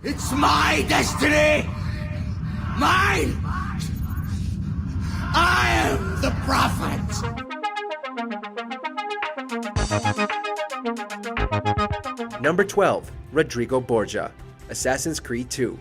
It's my destiny! Mine! I am the prophet! Number 12. Rodrigo Borja, Assassin's Creed 2.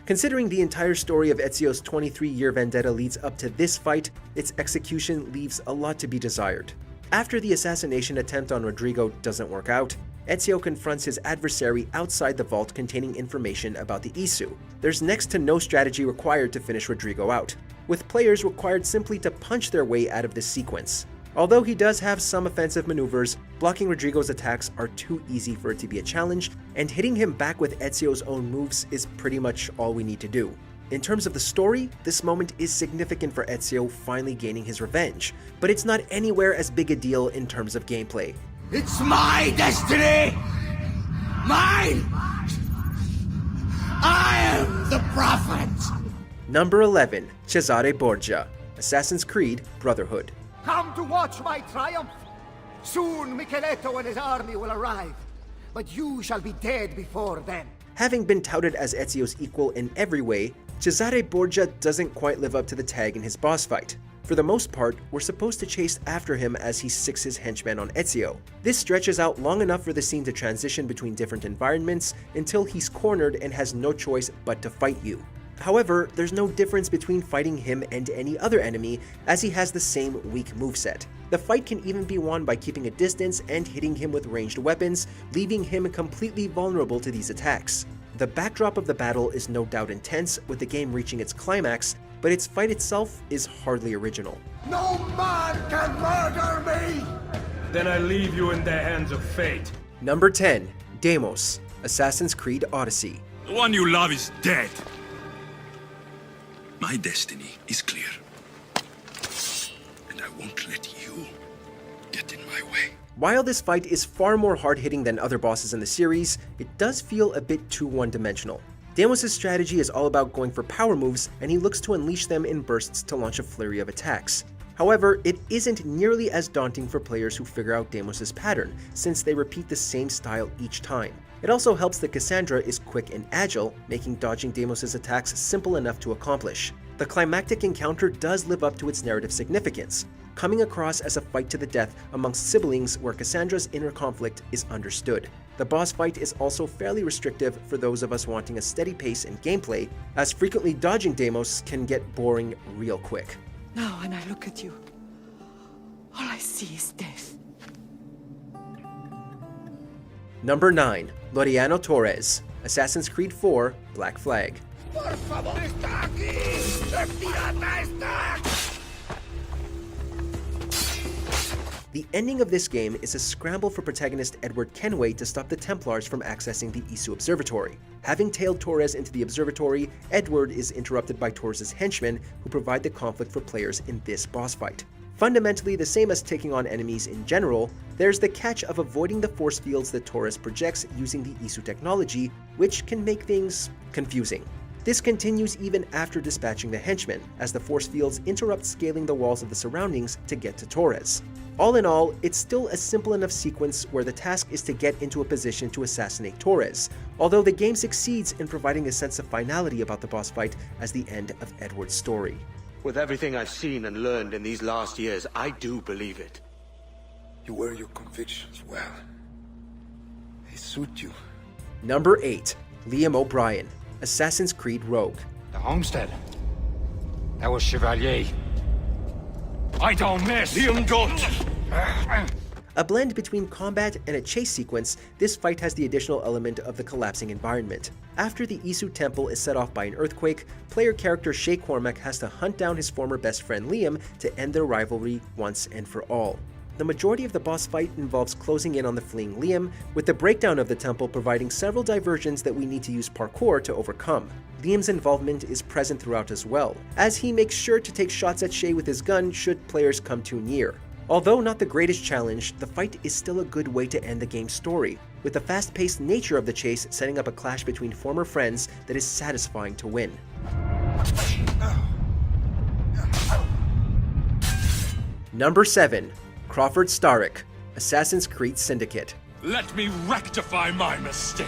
Considering the entire story of Ezio's 23-year vendetta leads up to this fight, its execution leaves a lot to be desired. After the assassination attempt on Rodrigo doesn't work out, Ezio confronts his adversary outside the vault containing information about the Isu. There's next to no strategy required to finish Rodrigo out, with players required simply to punch their way out of this sequence. Although he does have some offensive maneuvers, blocking Rodrigo's attacks are too easy for it to be a challenge, and hitting him back with Ezio's own moves is pretty much all we need to do. In terms of the story, this moment is significant for Ezio finally gaining his revenge, but it's not anywhere as big a deal in terms of gameplay. It's my destiny! Mine! I am the prophet! Number 11. Cesare Borgia, Assassin's Creed Brotherhood. Come to watch my triumph! Soon Micheletto and his army will arrive, but you shall be dead before then. Having been touted as Ezio's equal in every way, Cesare Borgia doesn't quite live up to the tag in his boss fight. For the most part, we're supposed to chase after him as he sicks his henchmen on Ezio. This stretches out long enough for the scene to transition between different environments until he's cornered and has no choice but to fight you. However, there's no difference between fighting him and any other enemy, as he has the same weak moveset. The fight can even be won by keeping a distance and hitting him with ranged weapons, leaving him completely vulnerable to these attacks. The backdrop of the battle is no doubt intense, with the game reaching its climax, but its fight itself is hardly original. No man can murder me! Then I leave you in the hands of fate. Number 10. Damos, Assassin's Creed Odyssey. The one you love is dead. My destiny is clear. And I won't let you get in my way. While this fight is far more hard-hitting than other bosses in the series, it does feel a bit too one-dimensional. Damos' strategy is all about going for power moves, and he looks to unleash them in bursts to launch a flurry of attacks. However, it isn't nearly as daunting for players who figure out Damos' pattern, since they repeat the same style each time. It also helps that Cassandra is quick and agile, making dodging Damos' attacks simple enough to accomplish. The climactic encounter does live up to its narrative significance, coming across as a fight to the death amongst siblings where Cassandra's inner conflict is understood. The boss fight is also fairly restrictive for those of us wanting a steady pace in gameplay, as frequently dodging Damos can get boring real quick. Now when I look at you, all I see is death. Number 9. Laureano Torres, Assassin's Creed 4 Black Flag. Por favor, está aquí! ¡El pirata está! The ending of this game is a scramble for protagonist Edward Kenway to stop the Templars from accessing the Isu Observatory. Having tailed Torres into the observatory, Edward is interrupted by Torres' henchmen, who provide the conflict for players in this boss fight. Fundamentally the same as taking on enemies in general, there's the catch of avoiding the force fields that Torres projects using the Isu technology, which can make things confusing. This continues even after dispatching the henchmen, as the force fields interrupt scaling the walls of the surroundings to get to Torres. All in all, it's still a simple enough sequence where the task is to get into a position to assassinate Torres, although the game succeeds in providing a sense of finality about the boss fight as the end of Edward's story. With everything I've seen and learned in these last years, I do believe it. You wear your convictions well. They suit you. Number 8. Liam O'Brien, Assassin's Creed Rogue. The homestead. That was Chevalier. I don't miss! Liam don't! A blend between combat and a chase sequence, this fight has the additional element of the collapsing environment. After the Isu temple is set off by an earthquake, player character Shay Cormac has to hunt down his former best friend Liam to end their rivalry once and for all. The majority of the boss fight involves closing in on the fleeing Liam, with the breakdown of the temple providing several diversions that we need to use parkour to overcome. Liam's involvement is present throughout as well, as he makes sure to take shots at Shay with his gun should players come too near. Although not the greatest challenge, the fight is still a good way to end the game's story, with the fast-paced nature of the chase setting up a clash between former friends that is satisfying to win. Number 7. Crawford Star, Assassin's Creed Syndicate. Let me rectify my mistake.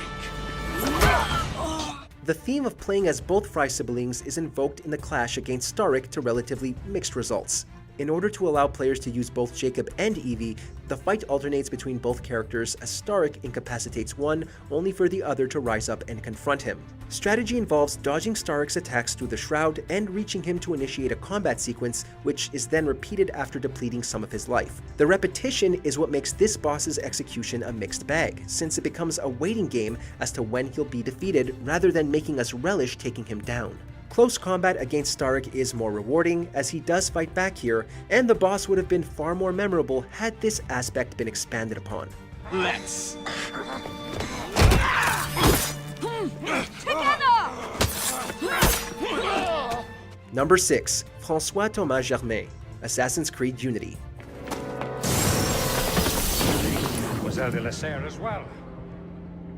The theme of playing as both Fry siblings is invoked in the clash against Starrick to relatively mixed results. In order to allow players to use both Jacob and Evie, the fight alternates between both characters as Starrick incapacitates one, only for the other to rise up and confront him. Strategy involves dodging Starrick's attacks through the Shroud and reaching him to initiate a combat sequence, which is then repeated after depleting some of his life. The repetition is what makes this boss's execution a mixed bag, since it becomes a waiting game as to when he'll be defeated rather than making us relish taking him down. Close combat against Starrick is more rewarding, as he does fight back here, and the boss would have been far more memorable had this aspect been expanded upon. Let's. Number 6. François Thomas Germain, Assassin's Creed Unity. Mademoiselle de la Serre as well.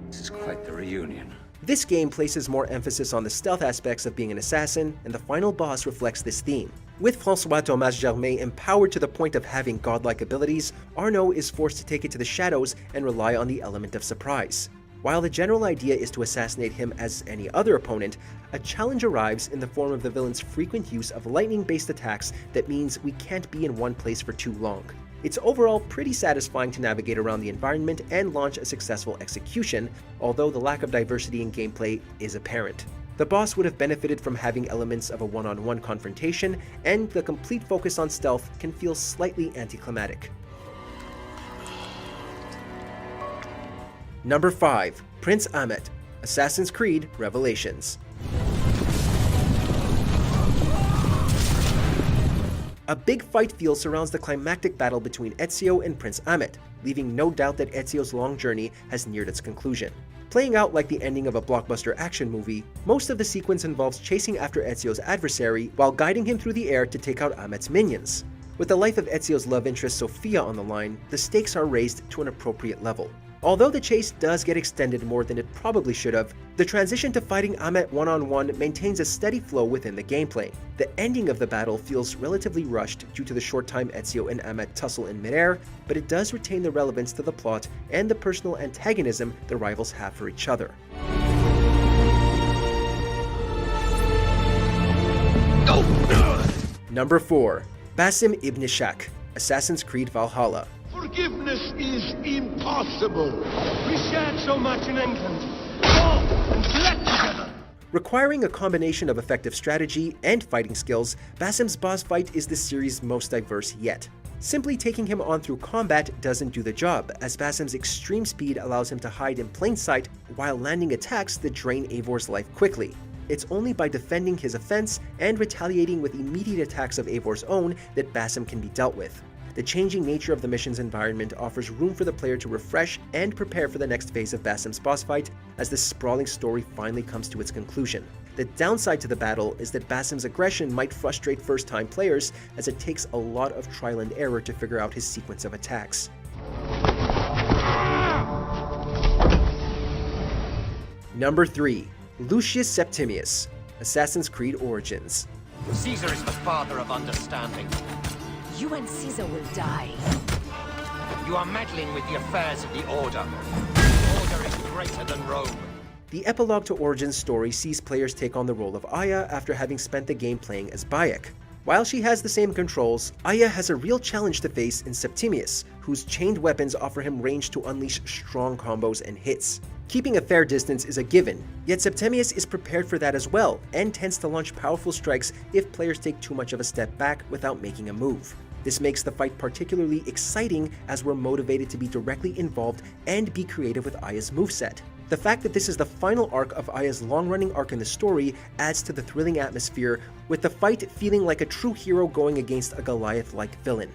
This is quite the reunion. This game places more emphasis on the stealth aspects of being an assassin, and the final boss reflects this theme. With François Thomas Germain empowered to the point of having godlike abilities, Arnaud is forced to take it to the shadows and rely on the element of surprise. While the general idea is to assassinate him as any other opponent, a challenge arrives in the form of the villain's frequent use of lightning-based attacks that means we can't be in one place for too long. It's overall pretty satisfying to navigate around the environment and launch a successful execution, although the lack of diversity in gameplay is apparent. The boss would have benefited from having elements of a one-on-one confrontation, and the complete focus on stealth can feel slightly anticlimactic. Number 5. Prince Ahmet, Assassin's Creed Revelations. A big fight field surrounds the climactic battle between Ezio and Prince Ahmet, leaving no doubt that Ezio's long journey has neared its conclusion. Playing out like the ending of a blockbuster action movie, most of the sequence involves chasing after Ezio's adversary while guiding him through the air to take out Ahmet's minions. With the life of Ezio's love interest Sofia on the line, the stakes are raised to an appropriate level. Although the chase does get extended more than it probably should have, the transition to fighting Ahmet one-on-one maintains a steady flow within the gameplay. The ending of the battle feels relatively rushed due to the short time Ezio and Ahmet tussle in midair, but it does retain the relevance to the plot and the personal antagonism the rivals have for each other. Number 4. Basim Ibn Ishaq, Assassin's Creed Valhalla. Forgiveness is impossible. We shared so much in England. Fought and slept together. Requiring a combination of effective strategy and fighting skills, Basim's boss fight is the series' most diverse yet. Simply taking him on through combat doesn't do the job, as Basim's extreme speed allows him to hide in plain sight while landing attacks that drain Eivor's life quickly. It's only by defending his offense and retaliating with immediate attacks of Eivor's own that Basim can be dealt with. The changing nature of the mission's environment offers room for the player to refresh and prepare for the next phase of Basim's boss fight as this sprawling story finally comes to its conclusion. The downside to the battle is that Basim's aggression might frustrate first-time players, as it takes a lot of trial and error to figure out his sequence of attacks. Number 3. Lucius Septimius, Assassin's Creed Origins. Caesar is the father of understanding. You and Caesar will die. You are meddling with the affairs of the Order. The Order is greater than Rome. The epilogue to Origins' story sees players take on the role of Aya after having spent the game playing as Bayek. While she has the same controls, Aya has a real challenge to face in Septimius, whose chained weapons offer him range to unleash strong combos and hits. Keeping a fair distance is a given, yet Septimius is prepared for that as well, and tends to launch powerful strikes if players take too much of a step back without making a move. This makes the fight particularly exciting, as we're motivated to be directly involved and be creative with Aya's moveset. The fact that this is the final arc of Aya's long-running arc in the story adds to the thrilling atmosphere, with the fight feeling like a true hero going against a Goliath-like villain.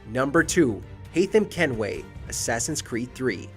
Number 2. Hakim Kenway, Assassin's Creed 3.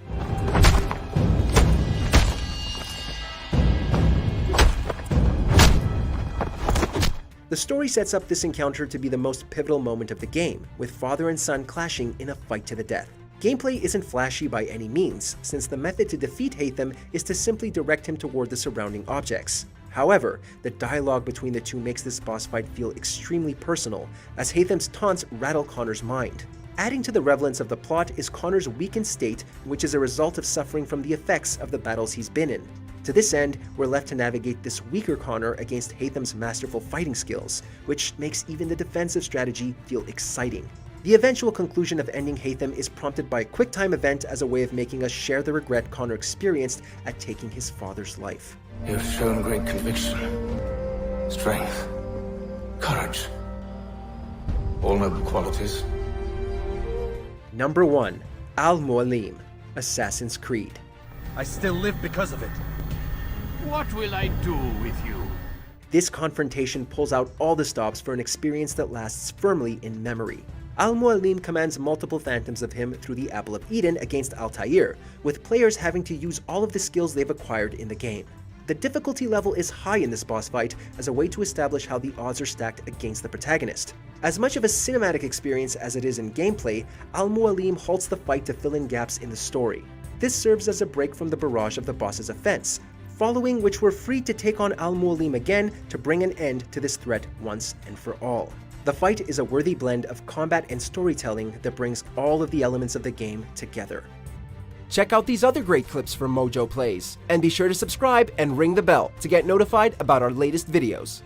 The story sets up this encounter to be the most pivotal moment of the game, with father and son clashing in a fight to the death. Gameplay isn't flashy by any means, since the method to defeat Hakim is to simply direct him toward the surrounding objects. However, the dialogue between the two makes this boss fight feel extremely personal, as Hatham's taunts rattle Connor's mind. Adding to the relevance of the plot is Connor's weakened state, which is a result of suffering from the effects of the battles he's been in. To this end, we're left to navigate this weaker Connor against Hatham's masterful fighting skills, which makes even the defensive strategy feel exciting. The eventual conclusion of ending Hatham is prompted by a quick-time event as a way of making us share the regret Connor experienced at taking his father's life. You've shown great conviction, strength, courage. All noble qualities. Number 1. AlMualim, Assassin's Creed. I still live because of it. What will I do with you? This confrontation pulls out all the stops for an experience that lasts firmly in memory. AlMualim commands multiple phantoms of him through the Apple of Eden against Altair, with players having to use all of the skills they've acquired in the game. The difficulty level is high in this boss fight as a way to establish how the odds are stacked against the protagonist. As much of a cinematic experience as it is in gameplay, AlMualim halts the fight to fill in gaps in the story. This serves as a break from the barrage of the boss's offense, following which we're free to take on AlMualim again to bring an end to this threat once and for all. The fight is a worthy blend of combat and storytelling that brings all of the elements of the game together. Check out these other great clips from MojoPlays, and be sure to subscribe and ring the bell to get notified about our latest videos.